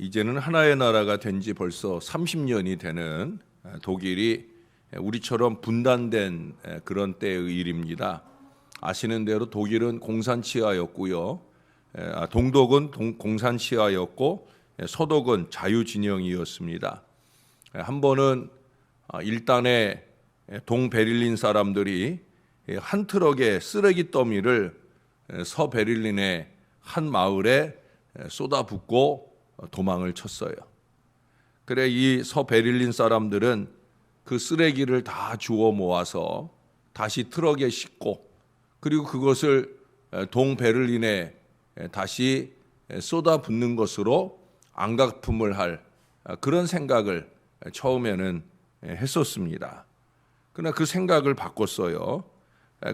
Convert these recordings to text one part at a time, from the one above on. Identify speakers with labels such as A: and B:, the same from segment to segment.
A: 이제는 하나의 나라가 된 지 벌써 30년이 되는 독일이 우리처럼 분단된 그런 때의 일입니다. 아시는 대로 독일은 공산치하였고요. 동독은 공산치하였고 서독은 자유진영이었습니다. 한 번은 일단의 동베를린 사람들이 한 트럭의 쓰레기 더미를 서베를린의 한 마을에 쏟아붓고 도망을 쳤어요. 그래 이 서베를린 사람들은 그 쓰레기를 다 주워 모아서 다시 트럭에 싣고 그리고 그것을 동베를린에 다시 쏟아붓는 것으로 안가품을 할 그런 생각을 처음에는 했었습니다. 그러나 그 생각을 바꿨어요.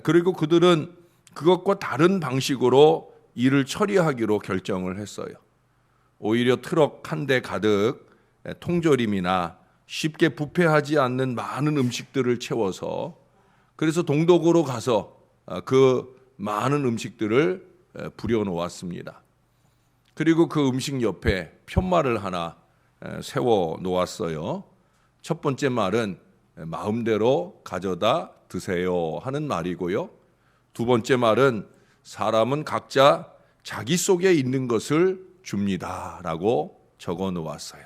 A: 그리고 그들은 그것과 다른 방식으로 일을 처리하기로 결정을 했어요. 오히려 트럭 한 대 가득 통조림이나 쉽게 부패하지 않는 많은 음식들을 채워서 그래서 동독으로 가서 그 많은 음식들을 부려놓았습니다. 그리고 그 음식 옆에 편말을 하나 세워 놓았어요. 첫 번째 말은 마음대로 가져다 드세요 하는 말이고요. 두 번째 말은 사람은 각자 자기 속에 있는 것을 줍니다라고 적어 놓았어요.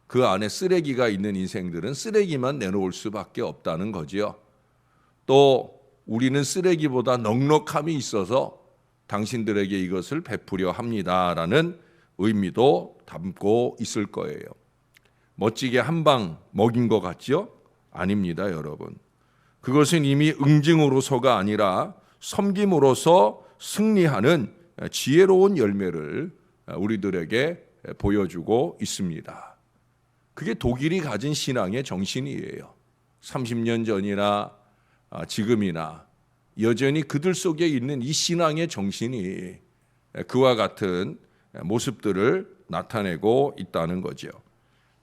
A: 그 안에 쓰레기가 있는 인생들은 쓰레기만 내놓을 수밖에 없다는 거지요. 또 우리는 쓰레기보다 넉넉함이 있어서 당신들에게 이것을 베푸려 합니다라는 의미도 담고 있을 거예요. 멋지게 한 방 먹인 것 같죠? 아닙니다, 여러분. 그것은 이미 응징으로서가 아니라 섬김으로서 승리하는 지혜로운 열매를 우리들에게 보여주고 있습니다. 그게 독일이 가진 신앙의 정신이에요. 30년 전이나 지금이나 여전히 그들 속에 있는 이 신앙의 정신이 그와 같은 모습들을 나타내고 있다는 거죠.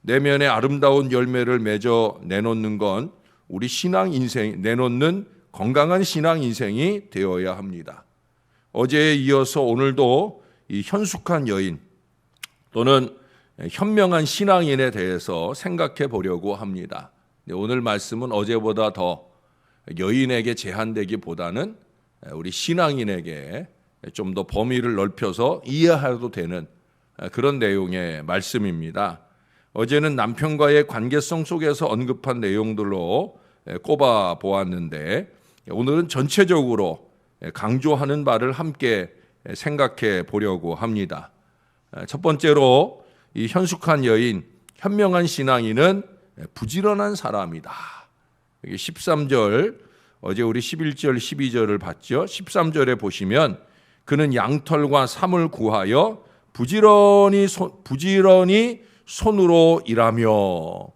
A: 내면에 아름다운 열매를 맺어 내놓는 건 우리 신앙 인생, 내놓는 건강한 신앙 인생이 되어야 합니다. 어제에 이어서 오늘도 이 현숙한 여인 또는 현명한 신앙인에 대해서 생각해 보려고 합니다. 오늘 말씀은 어제보다 더 여인에게 제한되기보다는 우리 신앙인에게 좀 더 범위를 넓혀서 이해해도 되는 그런 내용의 말씀입니다. 어제는 남편과의 관계성 속에서 언급한 내용들로 꼽아 보았는데 오늘은 전체적으로 강조하는 바를 함께 생각해 보려고 합니다. 첫 번째로 이 현숙한 여인, 현명한 신앙인은 부지런한 사람이다. 13절, 어제 우리 11절, 12절을 봤죠. 13절에 보시면 그는 양털과 삼을 구하여 부지런히 손으로 일하며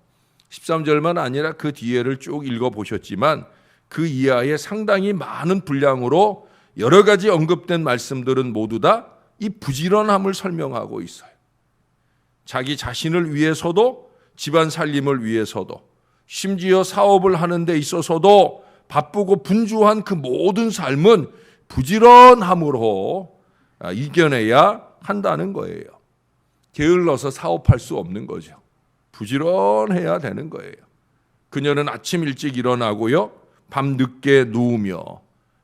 A: 13절만 아니라 그 뒤에를 쭉 읽어보셨지만 그 이하에 상당히 많은 분량으로 여러 가지 언급된 말씀들은 모두 다 이 부지런함을 설명하고 있어요. 자기 자신을 위해서도 집안 살림을 위해서도 심지어 사업을 하는 데 있어서도 바쁘고 분주한 그 모든 삶은 부지런함으로 이겨내야 한다는 거예요. 게을러서 사업할 수 없는 거죠. 부지런해야 되는 거예요. 그녀는 아침 일찍 일어나고요. 밤 늦게 누우며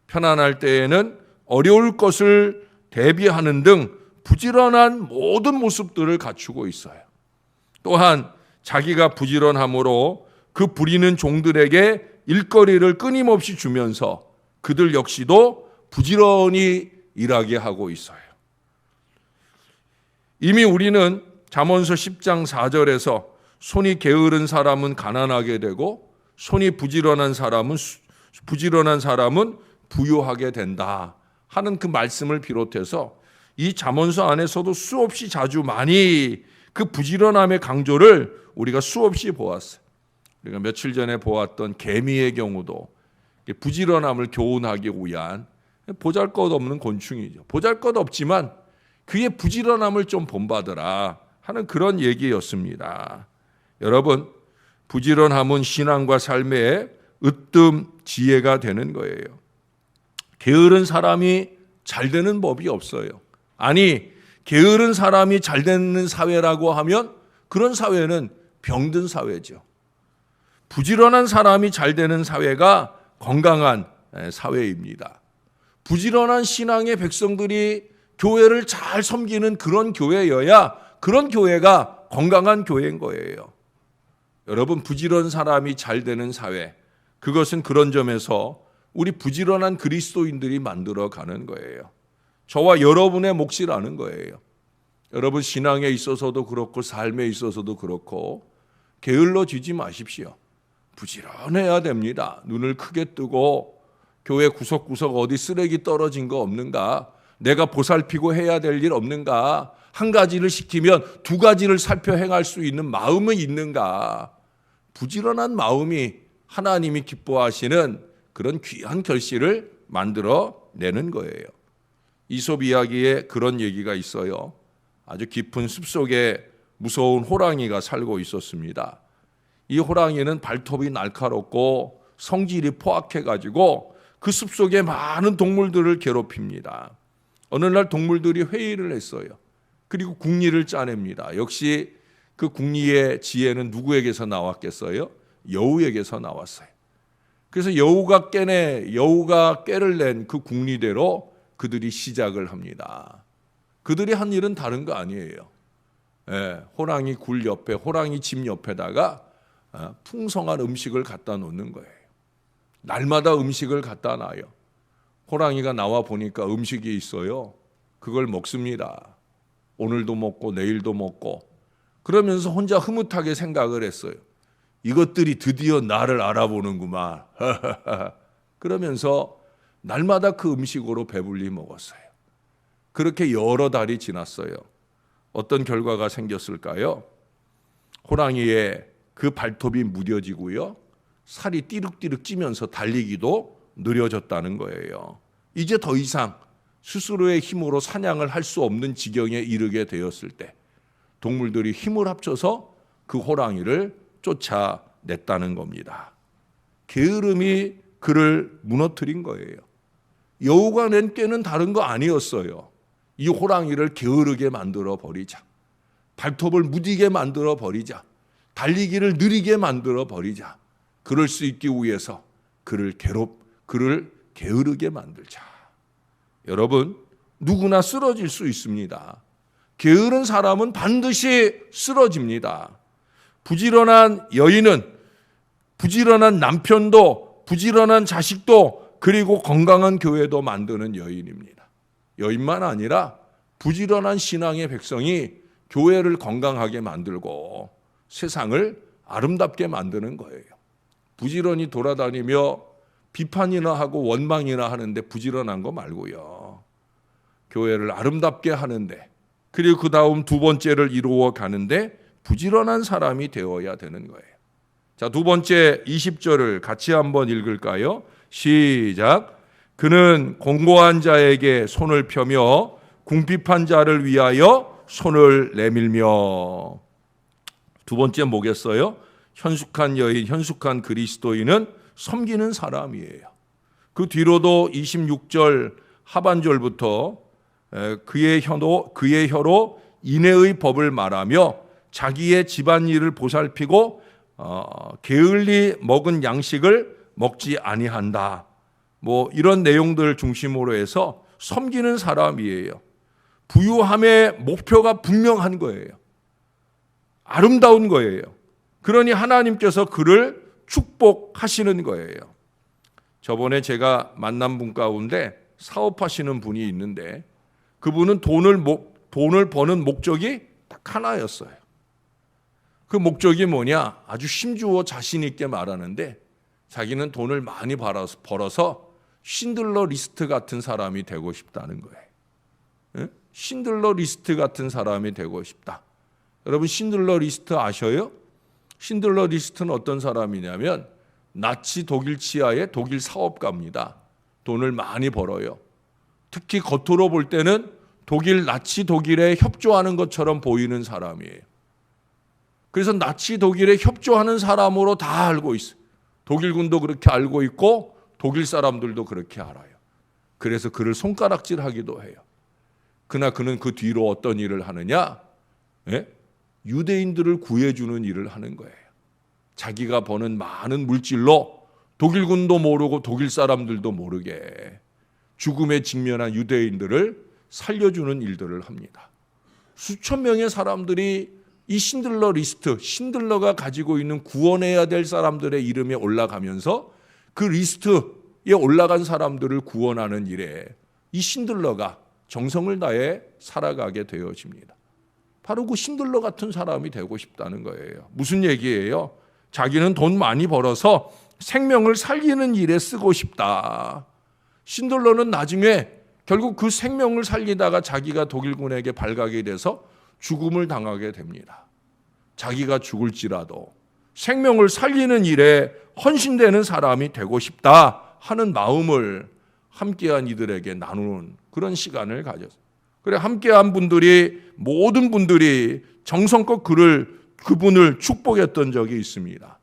A: 편안할 때에는 어려울 것을 대비하는 등 부지런한 모든 모습들을 갖추고 있어요. 또한 자기가 부지런함으로 그 부리는 종들에게 일거리를 끊임없이 주면서 그들 역시도 부지런히 일하게 하고 있어요. 이미 우리는 잠언서 10장 4절에서 손이 게으른 사람은 가난하게 되고 손이 부지런한 사람은 부유하게 된다 하는 그 말씀을 비롯해서 이 잠언서 안에서도 수없이 자주 많이 그 부지런함의 강조를 우리가 수없이 보았어요. 우리가 며칠 전에 보았던 개미의 경우도 부지런함을 교훈하기 위한 보잘것없는 곤충이죠. 보잘것없지만 그의 부지런함을 좀 본받으라 하는 그런 얘기였습니다. 여러분, 부지런함은 신앙과 삶의 으뜸 지혜가 되는 거예요. 게으른 사람이 잘 되는 법이 없어요. 아니, 게으른 사람이 잘 되는 사회라고 하면 그런 사회는 병든 사회죠. 부지런한 사람이 잘 되는 사회가 건강한 사회입니다. 부지런한 신앙의 백성들이 교회를 잘 섬기는 그런 교회여야 그런 교회가 건강한 교회인 거예요. 여러분, 부지런한 사람이 잘 되는 사회, 그것은 그런 점에서 우리 부지런한 그리스도인들이 만들어가는 거예요. 저와 여러분의 몫이라는 거예요. 여러분, 신앙에 있어서도 그렇고 삶에 있어서도 그렇고 게을러지지 마십시오. 부지런해야 됩니다. 눈을 크게 뜨고 교회 구석구석 어디 쓰레기 떨어진 거 없는가? 내가 보살피고 해야 될 일 없는가? 한 가지를 시키면 두 가지를 살펴 행할 수 있는 마음은 있는가? 부지런한 마음이 하나님이 기뻐하시는 그런 귀한 결실을 만들어내는 거예요. 이솝 이야기에 그런 얘기가 있어요. 아주 깊은 숲속에 무서운 호랑이가 살고 있었습니다. 이 호랑이는 발톱이 날카롭고 성질이 포악해가지고 그 숲속에 많은 동물들을 괴롭힙니다. 어느 날 동물들이 회의를 했어요. 그리고 궁리를 짜냅니다. 역시 그 궁리의 지혜는 누구에게서 나왔겠어요? 여우에게서 나왔어요. 그래서 여우가 꾀를 낸 그 궁리대로 그들이 시작을 합니다. 그들이 한 일은 다른 거 아니에요. 호랑이 굴 옆에, 호랑이 집 옆에다가 풍성한 음식을 갖다 놓는 거예요. 날마다 음식을 갖다 놔요. 호랑이가 나와 보니까 음식이 있어요. 그걸 먹습니다. 오늘도 먹고 내일도 먹고. 그러면서 혼자 흐뭇하게 생각을 했어요. 이것들이 드디어 나를 알아보는구만. 그러면서 날마다 그 음식으로 배불리 먹었어요. 그렇게 여러 달이 지났어요. 어떤 결과가 생겼을까요? 호랑이의 그 발톱이 무뎌지고요. 살이 띠룩띠룩 찌면서 달리기도 느려졌다는 거예요. 이제 더 이상 스스로의 힘으로 사냥을 할 수 없는 지경에 이르게 되었을 때 동물들이 힘을 합쳐서 그 호랑이를 쫓아냈다는 겁니다. 게으름이 그를 무너뜨린 거예요. 여우가 낸 꾀는 다른 거 아니었어요. 이 호랑이를 게으르게 만들어 버리자. 발톱을 무디게 만들어 버리자. 달리기를 느리게 만들어 버리자. 그럴 수 있기 위해서 그를 게으르게 만들자. 여러분, 누구나 쓰러질 수 있습니다. 게으른 사람은 반드시 쓰러집니다. 부지런한 여인은 부지런한 남편도 부지런한 자식도 그리고 건강한 교회도 만드는 여인입니다. 여인만 아니라 부지런한 신앙의 백성이 교회를 건강하게 만들고 세상을 아름답게 만드는 거예요. 부지런히 돌아다니며 비판이나 하고 원망이나 하는데 부지런한 거 말고요. 교회를 아름답게 하는데, 그리고 그 다음 두 번째를 이루어 가는데 부지런한 사람이 되어야 되는 거예요. 자, 두 번째 20절을 같이 한번 읽을까요? 시작. 그는 공고한 자에게 손을 펴며 궁핍한 자를 위하여 손을 내밀며. 두 번째 뭐겠어요? 현숙한 여인, 현숙한 그리스도인은 섬기는 사람이에요. 그 뒤로도 26절 하반절부터 그의 혀로 인애의 법을 말하며 자기의 집안일을 보살피고 게을리 먹은 양식을 먹지 아니한다. 뭐 이런 내용들을 중심으로 해서 섬기는 사람이에요. 부유함의 목표가 분명한 거예요. 아름다운 거예요. 그러니 하나님께서 그를 축복하시는 거예요. 저번에 제가 만난 분 가운데 사업하시는 분이 있는데 그분은 돈을 버는 목적이 딱 하나였어요. 그 목적이 뭐냐? 아주 힘주어 자신 있게 말하는데 자기는 돈을 많이 벌어서 신들러 리스트 같은 사람이 되고 싶다는 거예요. 신들러 리스트 같은 사람이 되고 싶다. 여러분, 신들러 리스트 아셔요? 신들러 리스트는 어떤 사람이냐면 나치 독일 치하의 독일 사업가입니다. 돈을 많이 벌어요. 특히 겉으로 볼 때는 나치 독일에 협조하는 것처럼 보이는 사람이에요. 그래서 나치 독일에 협조하는 사람으로 다 알고 있어요. 독일군도 그렇게 알고 있고 독일 사람들도 그렇게 알아요. 그래서 그를 손가락질하기도 해요. 그러나 그는 그 뒤로 어떤 일을 하느냐? 예? 유대인들을 구해주는 일을 하는 거예요. 자기가 버는 많은 물질로 독일군도 모르고 독일 사람들도 모르게 죽음에 직면한 유대인들을 살려주는 일들을 합니다. 수천 명의 사람들이 이 신들러 리스트, 신들러가 가지고 있는 구원해야 될 사람들의 이름에 올라가면서 그 리스트에 올라간 사람들을 구원하는 일에 이 신들러가 정성을 다해 살아가게 되어집니다. 바로 그 신들러 같은 사람이 되고 싶다는 거예요. 무슨 얘기예요? 자기는 돈 많이 벌어서 생명을 살리는 일에 쓰고 싶다. 신들러는 나중에 결국 그 생명을 살리다가 자기가 독일군에게 발각이 돼서 죽음을 당하게 됩니다. 자기가 죽을지라도 생명을 살리는 일에 헌신되는 사람이 되고 싶다 하는 마음을 함께한 이들에게 나누는 그런 시간을 가졌어요. 그래 함께한 분들이 모든 분들이 정성껏 그분을 축복했던 적이 있습니다.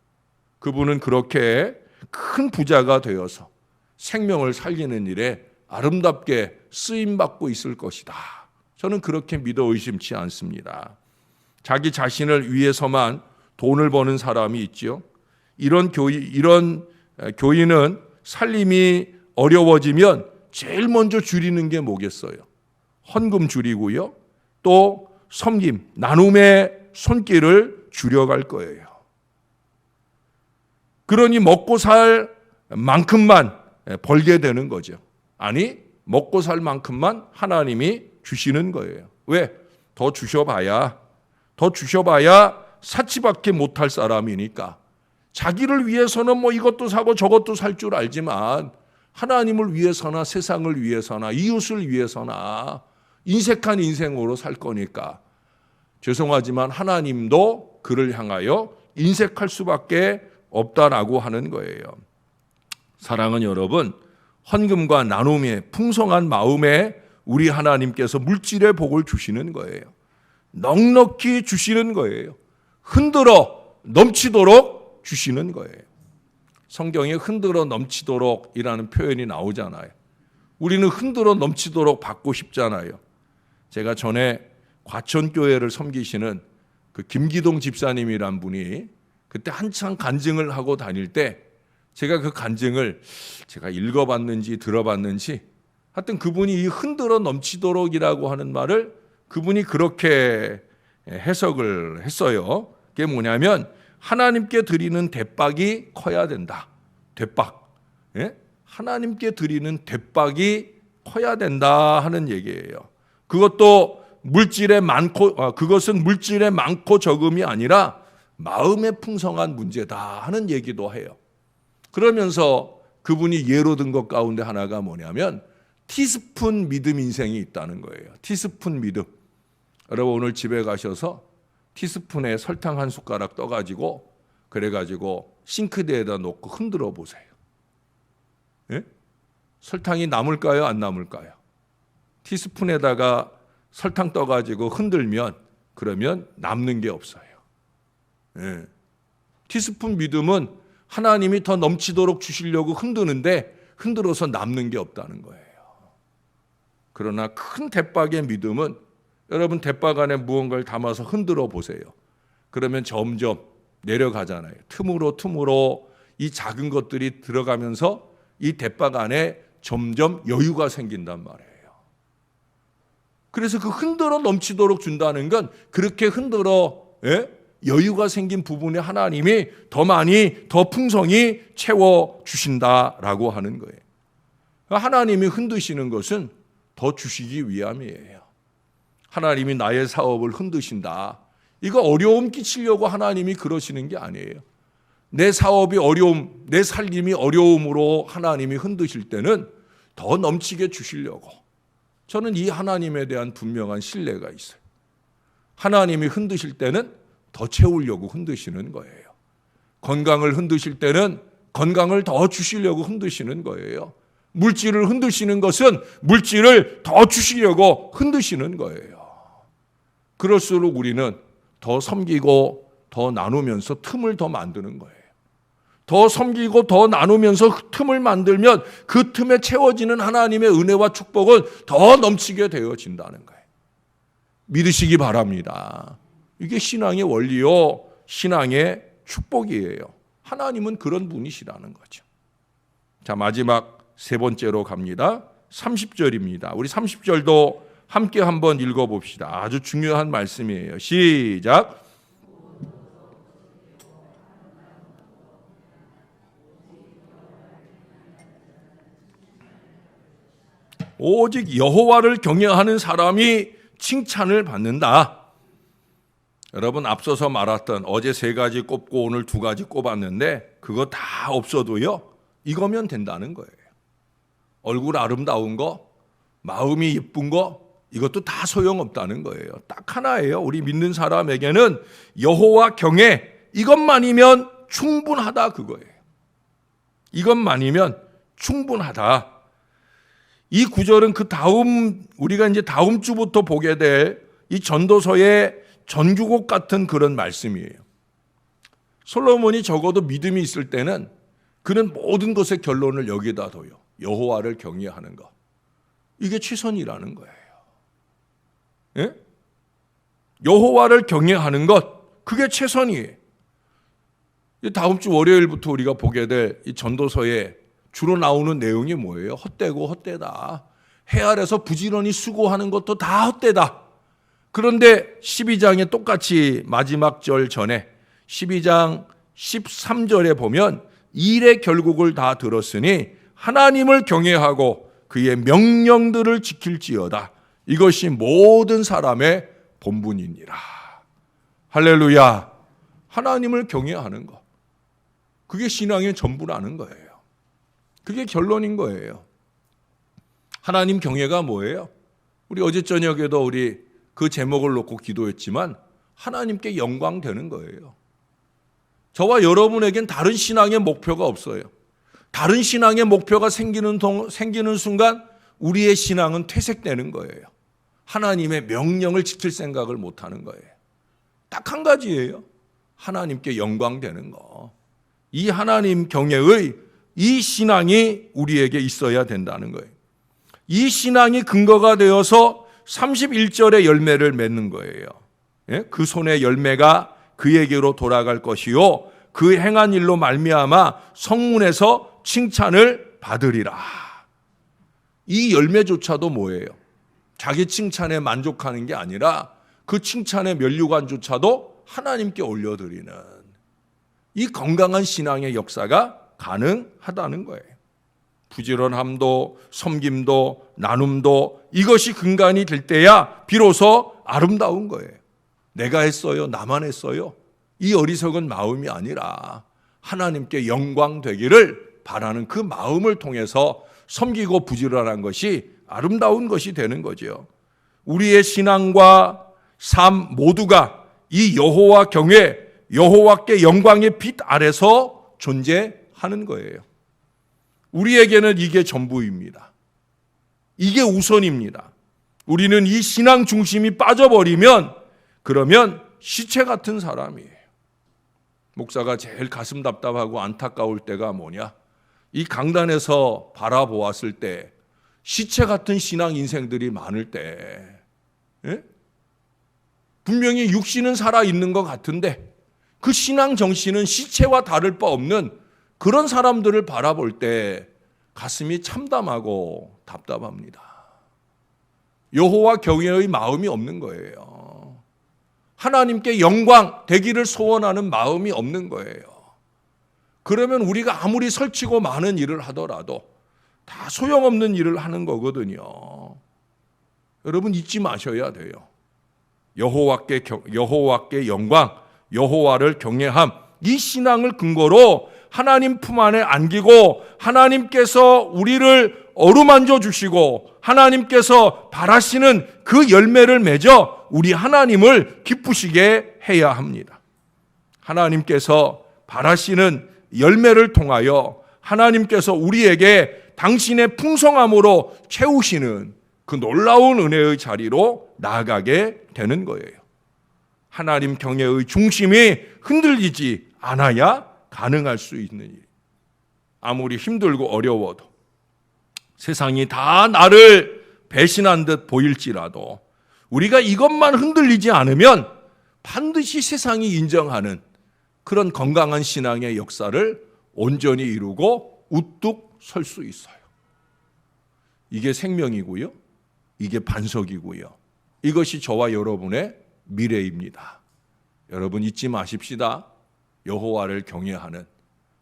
A: 그분은 그렇게 큰 부자가 되어서 생명을 살리는 일에 아름답게 쓰임받고 있을 것이다. 저는 그렇게 믿어 의심치 않습니다. 자기 자신을 위해서만 돈을 버는 사람이 있죠. 이런 교인은 살림이 어려워지면 제일 먼저 줄이는 게 뭐겠어요? 헌금 줄이고요. 또 섬김, 나눔의 손길을 줄여갈 거예요. 그러니 먹고 살 만큼만 벌게 되는 거죠. 아니, 먹고 살 만큼만 하나님이 주시는 거예요. 왜? 더 주셔봐야 사치밖에 못할 사람이니까. 자기를 위해서는 뭐 이것도 사고 저것도 살 줄 알지만 하나님을 위해서나 세상을 위해서나 이웃을 위해서나 인색한 인생으로 살 거니까 죄송하지만 하나님도 그를 향하여 인색할 수밖에 없다라고 하는 거예요. 사랑하는 여러분, 헌금과 나눔의 풍성한 마음에 우리 하나님께서 물질의 복을 주시는 거예요. 넉넉히 주시는 거예요. 흔들어 넘치도록 주시는 거예요. 성경에 흔들어 넘치도록이라는 표현이 나오잖아요. 우리는 흔들어 넘치도록 받고 싶잖아요. 제가 전에 과천교회를 섬기시는 그 김기동 집사님이란 분이 그때 한창 간증을 하고 다닐 때 제가 그 간증을 제가 읽어봤는지 들어봤는지 하여튼 그분이 이 흔들어 넘치도록이라고 하는 말을 그분이 그렇게 해석을 했어요. 그게 뭐냐면 하나님께 드리는 대박이 커야 된다. 대박. 예? 하나님께 드리는 대박이 커야 된다 하는 얘기예요. 그것도 그것은 물질의 많고 적음이 아니라 마음의 풍성한 문제다 하는 얘기도 해요. 그러면서 그분이 예로 든 것 가운데 하나가 뭐냐면 티스푼 믿음 인생이 있다는 거예요. 티스푼 믿음. 여러분 오늘 집에 가셔서 티스푼에 설탕 한 숟가락 떠가지고 그래가지고 싱크대에다 놓고 흔들어 보세요. 예? 설탕이 남을까요? 안 남을까요? 티스푼에다가 설탕 떠가지고 흔들면 그러면 남는 게 없어요. 예. 티스푼 믿음은 하나님이 더 넘치도록 주시려고 흔드는데 흔들어서 남는 게 없다는 거예요. 그러나 큰 대박의 믿음은 여러분 대박 안에 무언가를 담아서 흔들어 보세요. 그러면 점점 내려가잖아요. 틈으로 이 작은 것들이 들어가면서 이 대박 안에 점점 여유가 생긴단 말이에요. 그래서 그 흔들어 넘치도록 준다는 건 그렇게 흔들어 여유가 생긴 부분에 하나님이 더 많이 더 풍성히 채워주신다라고 하는 거예요. 하나님이 흔드시는 것은 더 주시기 위함이에요. 하나님이 나의 사업을 흔드신다. 이거 어려움 끼치려고 하나님이 그러시는 게 아니에요. 내 사업이 어려움, 내 살림이 어려움으로 하나님이 흔드실 때는 더 넘치게 주시려고. 저는 이 하나님에 대한 분명한 신뢰가 있어요. 하나님이 흔드실 때는 더 채우려고 흔드시는 거예요. 건강을 흔드실 때는 건강을 더 주시려고 흔드시는 거예요. 물질을 흔드시는 것은 물질을 더 주시려고 흔드시는 거예요. 그럴수록 우리는 더 섬기고 더 나누면서 틈을 더 만드는 거예요. 더 섬기고 더 나누면서 틈을 만들면 그 틈에 채워지는 하나님의 은혜와 축복은 더 넘치게 되어진다는 거예요. 믿으시기 바랍니다. 이게 신앙의 원리요, 신앙의 축복이에요. 하나님은 그런 분이시라는 거죠. 자, 마지막 세 번째로 갑니다. 30절입니다. 우리 30절도 함께 한번 읽어봅시다. 아주 중요한 말씀이에요. 시작. 오직 여호와를 경외하는 사람이 칭찬을 받는다. 여러분, 앞서서 말했던 어제 세 가지 꼽고 오늘 두 가지 꼽았는데 그거 다 없어도요, 이거면 된다는 거예요. 얼굴 아름다운 거, 마음이 예쁜 거, 이것도 다 소용없다는 거예요. 딱 하나예요. 우리 믿는 사람에게는 여호와 경외, 이것만이면 충분하다, 그거예요. 이것만이면 충분하다. 이 구절은 그 다음, 우리가 이제 다음 주부터 보게 될 이 전도서의 전주곡 같은 그런 말씀이에요. 솔로몬이 적어도 믿음이 있을 때는 그는 모든 것의 결론을 여기다 둬요. 여호와를 경외하는 것. 이게 최선이라는 거예요. 예? 여호와를 경외하는 것, 그게 최선이에요. 다음 주 월요일부터 우리가 보게 될 이 전도서에 주로 나오는 내용이 뭐예요? 헛되고 헛되다. 해 아래서 부지런히 수고하는 것도 다 헛되다. 그런데 12장에 똑같이 마지막 절 전에 12장 13절에 보면 일의 결국을 다 들었으니 하나님을 경외하고 그의 명령들을 지킬지어다. 이것이 모든 사람의 본분이니라. 할렐루야. 하나님을 경외하는 것, 그게 신앙의 전부라는 거예요. 그게 결론인 거예요. 하나님 경외가 뭐예요? 우리 어제 저녁에도 우리 그 제목을 놓고 기도했지만 하나님께 영광 되는 거예요. 저와 여러분에겐 다른 신앙의 목표가 없어요. 다른 신앙의 목표가 생기는 순간 우리의 신앙은 퇴색되는 거예요. 하나님의 명령을 지킬 생각을 못하는 거예요. 딱 한 가지예요. 하나님께 영광 되는 거. 이 하나님 경외의 이 신앙이 우리에게 있어야 된다는 거예요. 이 신앙이 근거가 되어서 31절의 열매를 맺는 거예요. 그 손의 열매가 그에게로 돌아갈 것이요 그 행한 일로 말미암아 성문에서 칭찬을 받으리라. 이 열매조차도 뭐예요? 자기 칭찬에 만족하는 게 아니라 그 칭찬의 면류관조차도 하나님께 올려드리는 이 건강한 신앙의 역사가 가능하다는 거예요. 부지런함도 섬김도 나눔도 이것이 근간이 될 때야 비로소 아름다운 거예요. 내가 했어요, 나만 했어요, 이 어리석은 마음이 아니라 하나님께 영광 되기를 바라는 그 마음을 통해서 섬기고 부지런한 것이 아름다운 것이 되는 거죠. 우리의 신앙과 삶 모두가 이 여호와 경외, 여호와께 영광의 빛 아래서 존재하는 거예요. 우리에게는 이게 전부입니다. 이게 우선입니다. 우리는 이 신앙 중심이 빠져버리면 그러면 시체 같은 사람이에요. 목사가 제일 가슴 답답하고 안타까울 때가 뭐냐? 이 강단에서 바라보았을 때 시체 같은 신앙 인생들이 많을 때, 예? 분명히 육신은 살아있는 것 같은데 그 신앙 정신은 시체와 다를 바 없는 그런 사람들을 바라볼 때 가슴이 참담하고 답답합니다. 여호와 경외의 마음이 없는 거예요. 하나님께 영광 되기를 소원하는 마음이 없는 거예요. 그러면 우리가 아무리 설치고 많은 일을 하더라도 다 소용없는 일을 하는 거거든요. 여러분 잊지 마셔야 돼요. 여호와께 영광, 여호와를 경외함, 이 신앙을 근거로 하나님 품 안에 안기고 하나님께서 우리를 어루만져 주시고 하나님께서 바라시는 그 열매를 맺어 우리 하나님을 기쁘시게 해야 합니다. 하나님께서 바라시는 열매를 통하여 하나님께서 우리에게 당신의 풍성함으로 채우시는 그 놀라운 은혜의 자리로 나아가게 되는 거예요. 하나님 경외의 중심이 흔들리지 않아야 가능할 수 있는 일. 아무리 힘들고 어려워도 세상이 다 나를 배신한 듯 보일지라도 우리가 이것만 흔들리지 않으면 반드시 세상이 인정하는 그런 건강한 신앙의 역사를 온전히 이루고 우뚝 설 수 있어요. 이게 생명이고요. 이게 반석이고요. 이것이 저와 여러분의 미래입니다. 여러분 잊지 마십시다. 여호와를 경외하는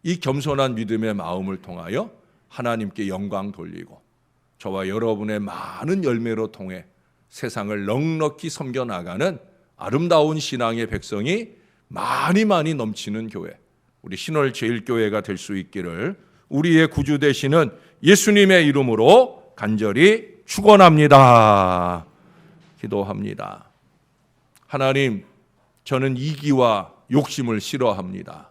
A: 이 겸손한 믿음의 마음을 통하여 하나님께 영광 돌리고 저와 여러분의 많은 열매로 통해 세상을 넉넉히 섬겨나가는 아름다운 신앙의 백성이 많이 넘치는 교회, 우리 신월제일교회가 될 수 있기를 우리의 구주 되시는 예수님의 이름으로 간절히 축원합니다. 기도합니다. 하나님, 저는 이기와 욕심을 싫어합니다.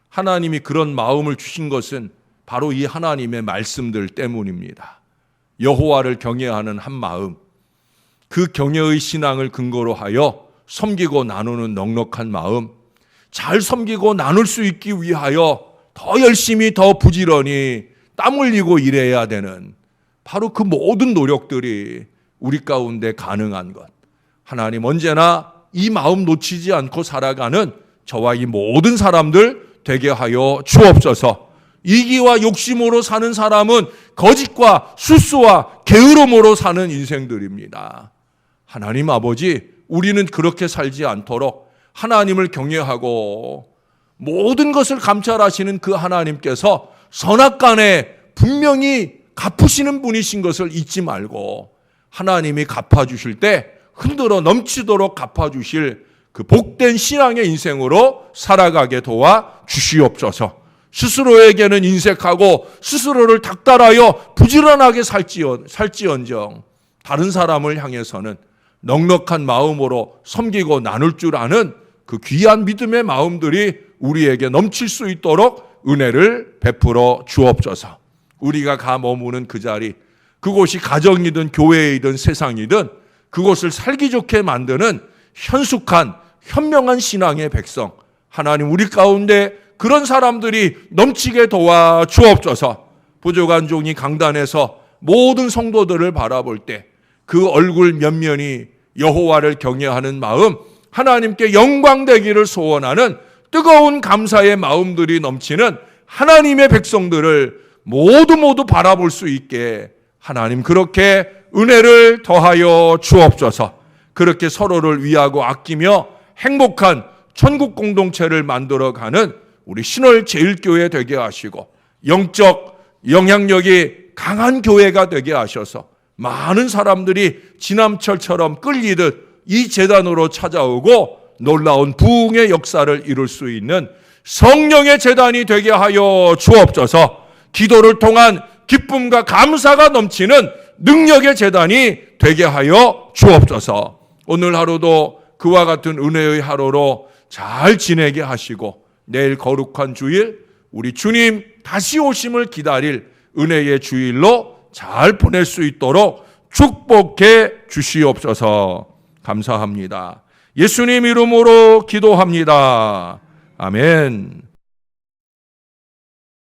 A: 하나님이 그런 마음을 주신 것은 바로 이 하나님의 말씀들 때문입니다. 여호와를 경외하는 한 마음, 그 경외의 신앙을 근거로 하여 섬기고 나누는 넉넉한 마음, 잘 섬기고 나눌 수 있기 위하여 더 열심히 더 부지런히 땀 흘리고 일해야 되는 바로 그 모든 노력들이 우리 가운데 가능한 것. 하나님, 언제나 이 마음 놓치지 않고 살아가는 저와 이 모든 사람들 되게 하여 주옵소서. 이기와 욕심으로 사는 사람은 거짓과 수수와 게으름으로 사는 인생들입니다. 하나님 아버지, 우리는 그렇게 살지 않도록 하나님을 경외하고 모든 것을 감찰하시는 그 하나님께서 선악간에 분명히 갚으시는 분이신 것을 잊지 말고 하나님이 갚아주실 때 흔들어 넘치도록 갚아주실 그 복된 신앙의 인생으로 살아가게 도와 주시옵소서. 스스로에게는 인색하고 스스로를 닥달하여 부지런하게 살지언정 다른 사람을 향해서는 넉넉한 마음으로 섬기고 나눌 줄 아는 그 귀한 믿음의 마음들이 우리에게 넘칠 수 있도록 은혜를 베풀어 주옵소서. 우리가 가 머무는 그 자리, 그곳이 가정이든 교회이든 세상이든 그곳을 살기 좋게 만드는 현숙한 현명한 신앙의 백성, 하나님 우리 가운데 그런 사람들이 넘치게 도와 주옵소서. 부족한 종이 강단에서 모든 성도들을 바라볼 때 그 얼굴 면면이 여호와를 경외하는 마음, 하나님께 영광되기를 소원하는 뜨거운 감사의 마음들이 넘치는 하나님의 백성들을 모두 바라볼 수 있게 하나님 그렇게 은혜를 더하여 주옵소서. 그렇게 서로를 위하고 아끼며 행복한 천국 공동체를 만들어가는 우리 신월제일교회 되게 하시고 영적 영향력이 강한 교회가 되게 하셔서 많은 사람들이 지남철처럼 끌리듯 이 제단으로 찾아오고 놀라운 부흥의 역사를 이룰 수 있는 성령의 제단이 되게 하여 주옵소서. 기도를 통한 기쁨과 감사가 넘치는 능력의 제단이 되게 하여 주옵소서. 오늘 하루도 그와 같은 은혜의 하루로 잘 지내게 하시고 내일 거룩한 주일 우리 주님 다시 오심을 기다릴 은혜의 주일로 잘 보낼 수 있도록 축복해 주시옵소서. 감사합니다. 예수님 이름으로 기도합니다. 아멘.